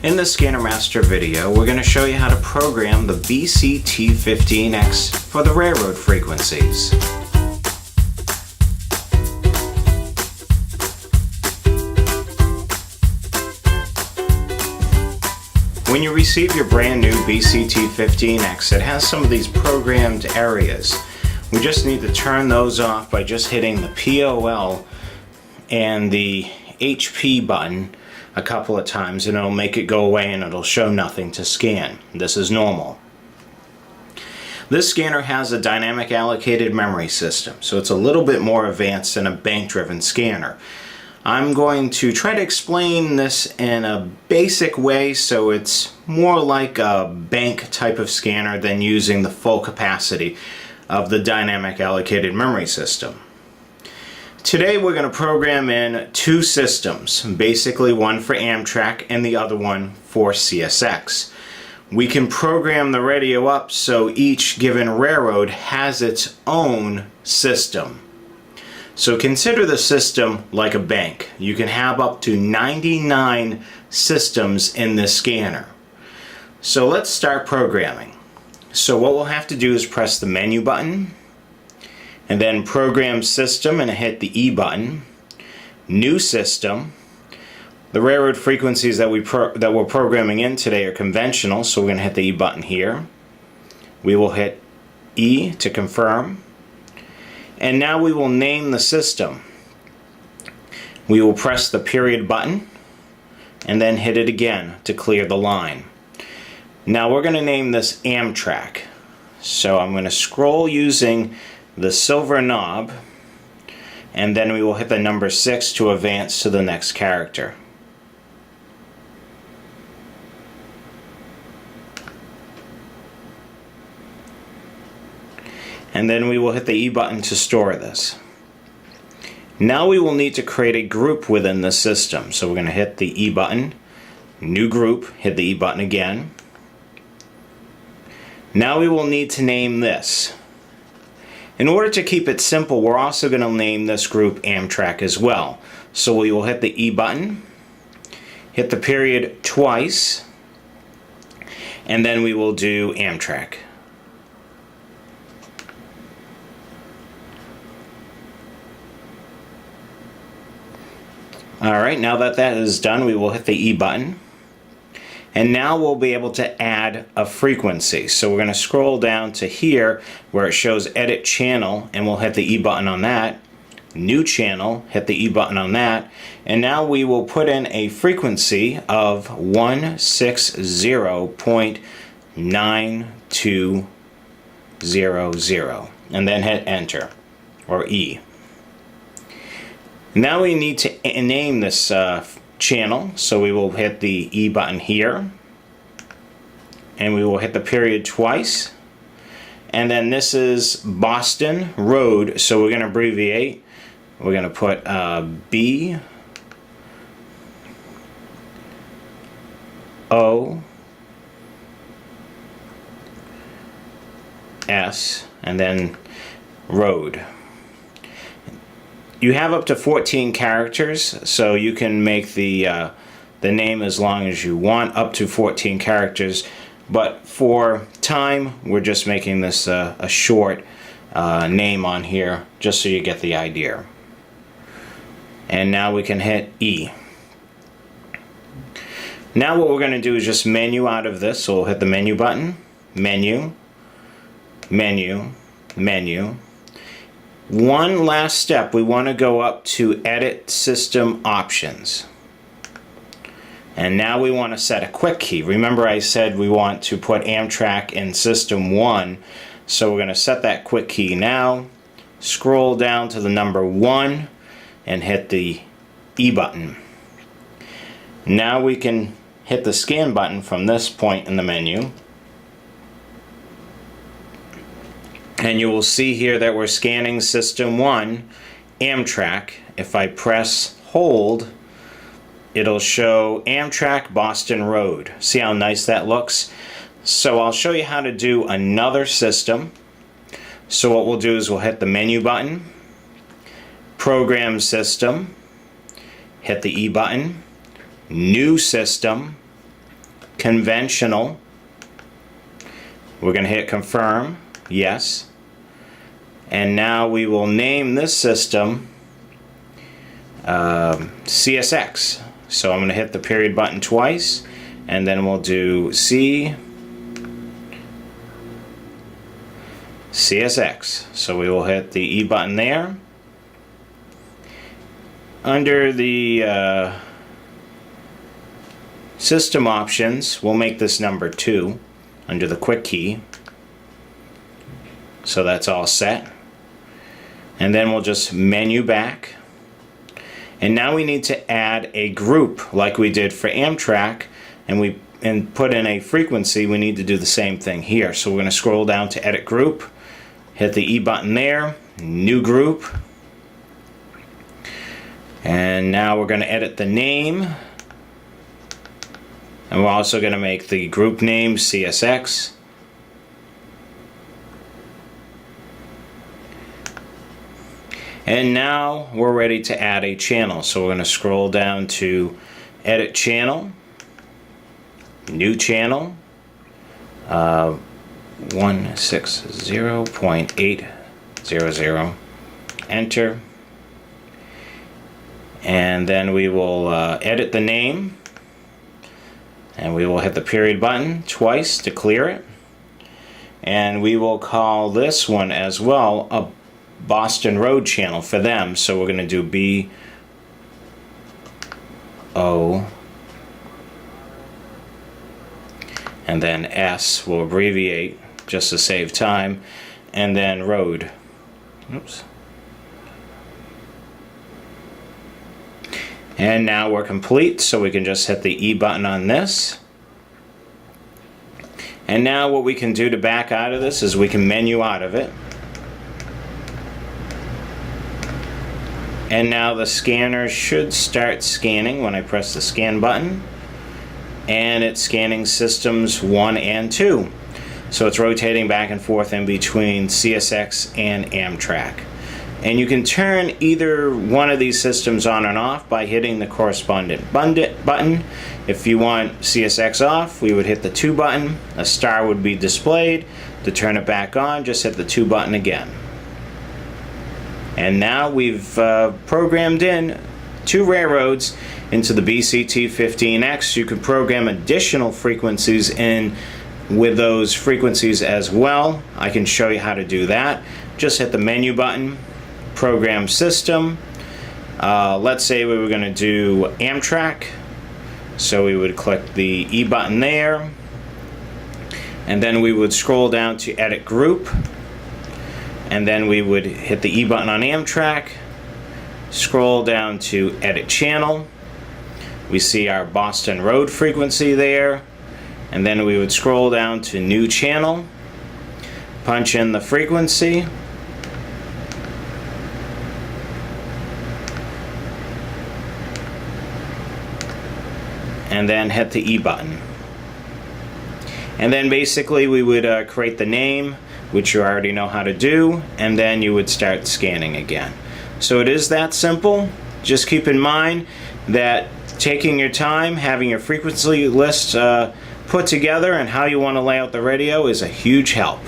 In this Scanner Master video, we're going to show you how to program the BCT15X for the railroad frequencies. When you receive your brand new BCT15X, it has some of these programmed areas. We just need to turn those off by just hitting the POL and the HP button a couple of times, and it'll make it go away and it'll show nothing to scan. This is normal. This scanner has a dynamic allocated memory system, so it's a little bit more advanced than a bank-driven scanner. I'm going to try to explain this in a basic way so it's more like a bank type of scanner than using the full capacity of the dynamic allocated memory system. Today we're going to program in two systems, basically one for Amtrak and the other one for CSX. We can program the radio up so each given railroad has its own system. So consider the system like a bank. You can have up to 99 systems in this scanner. So let's start programming. So what we'll have to do is press the menu button, and then program system and hit the E button. New system. The railroad frequencies that we're programming in today are conventional, so we're going to hit the E button here. We will hit E to confirm. And now we will name the system. We will press the period button and then hit it again to clear the line. Now we're going to name this Amtrak. So I'm going to scroll using the silver knob, and then we will hit the number 6 to advance to the next character. And then we will hit the E button to store this. Now we will need to create a group within the system. So we're going to hit the E button, new group, hit the E button again. Now we will need to name this. In order to keep it simple, we're also going to name this group Amtrak as well. So we will hit the E button, hit the period twice, and then we will do Amtrak. Alright, now that that is done, we will hit the E button. And now we'll be able to add a frequency. So we're going to scroll down to here where it shows Edit Channel, and we'll hit the E button on that. New Channel, hit the E button on that. And now we will put in a frequency of 160.9200, and then hit Enter, or E. Now we need to name this channel, so we will hit the E button here, and we will hit the period twice, and then this is Boston Road, so we're going to abbreviate. We're going to put B O S and then Road. You have up to 14 characters, so you can make the name as long as you want, up to 14 characters. But for time, we're just making this a short name on here, just so you get the idea. And now we can hit E. Now what we're going to do is just menu out of this, so we'll hit the menu button, menu, menu, menu. One last step, we want to go up to Edit System Options. And now we want to set a quick key. Remember I said we want to put Amtrak in System 1, so we're going to set that quick key now. Scroll down to the number 1 and hit the E button. Now we can hit the scan button from this point in the menu. And you will see here that we're scanning System 1, Amtrak. If I press hold, it'll show Amtrak Boston Road. See how nice that looks? So I'll show you how to do another system. So what we'll do is we'll hit the menu button, Program System, hit the E button, New System, conventional. We're going to hit confirm, yes. And now we will name this system CSX. So I'm going to hit the period button twice, and then we'll do CSX. So we will hit the E button there. Under the system options, we'll make this number 2 under the quick key. So that's all set. And then we'll just menu back. And now we need to add a group like we did for Amtrak, and put in a frequency. We need to do the same thing here. So we're going to scroll down to edit group, hit the E button there, new group. And now we're going to edit the name. And we're also going to make the group name CSX. And now we're ready to add a channel. So we're going to scroll down to edit channel, new channel, 160.800, enter. And then we will edit the name, and we will hit the period button twice to clear it. And we will call this one as well a Boston Road channel for them. So we're going to do BO, and then S will abbreviate just to save time, and then road. Oops. And now we're complete, so we can just hit the E button on this. And now what we can do to back out of this is we can menu out of it. And now the scanner should start scanning when I press the scan button. And it's scanning systems 1 and 2. So it's rotating back and forth in between CSX and Amtrak. And you can turn either one of these systems on and off by hitting the correspondent button. If you want CSX off, we would hit the 2 button. A star would be displayed. To turn it back on, just hit the 2 button again. And now we've programmed in 2 railroads into the BCT15X. You can program additional frequencies in with those frequencies as well. I can show you how to do that. Just hit the menu button, program system. Let's say we were going to do Amtrak. So we would click the E button there. And then we would scroll down to edit group. And then we would hit the E button on Amtrak, scroll down to edit channel. We see our Boston Road frequency there. And then we would scroll down to new channel, punch in the frequency. And then hit the E button. And then basically we would create the name, which you already know how to do, and then you would start scanning again. So it is that simple. Just keep in mind that taking your time, having your frequency list put together and how you want to lay out the radio is a huge help.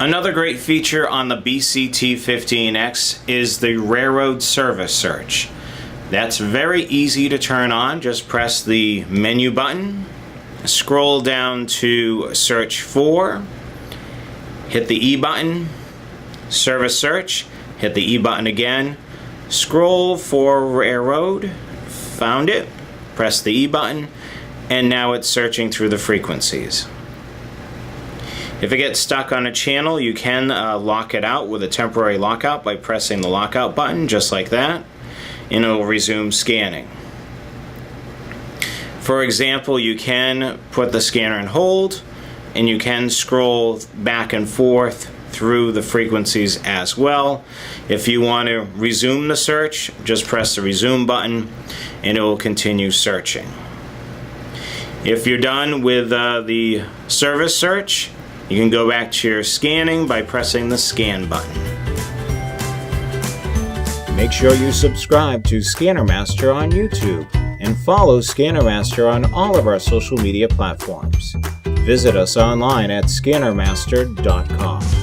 Another great feature on the BCT15X is the railroad service search. That's very easy to turn on. Just press the menu button, scroll down to search for, hit the E button, service search, hit the E button again, scroll for railroad, found it, press the E button, and now it's searching through the frequencies. If it gets stuck on a channel, you can lock it out with a temporary lockout by pressing the lockout button, just like that. And it will resume scanning. For example, you can put the scanner on hold, and you can scroll back and forth through the frequencies as well. If you want to resume the search, just press the resume button and it will continue searching. If you're done with the service search, you can go back to your scanning by pressing the scan button. Make sure you subscribe to Scanner Master on YouTube and follow Scanner Master on all of our social media platforms. Visit us online at scannermaster.com.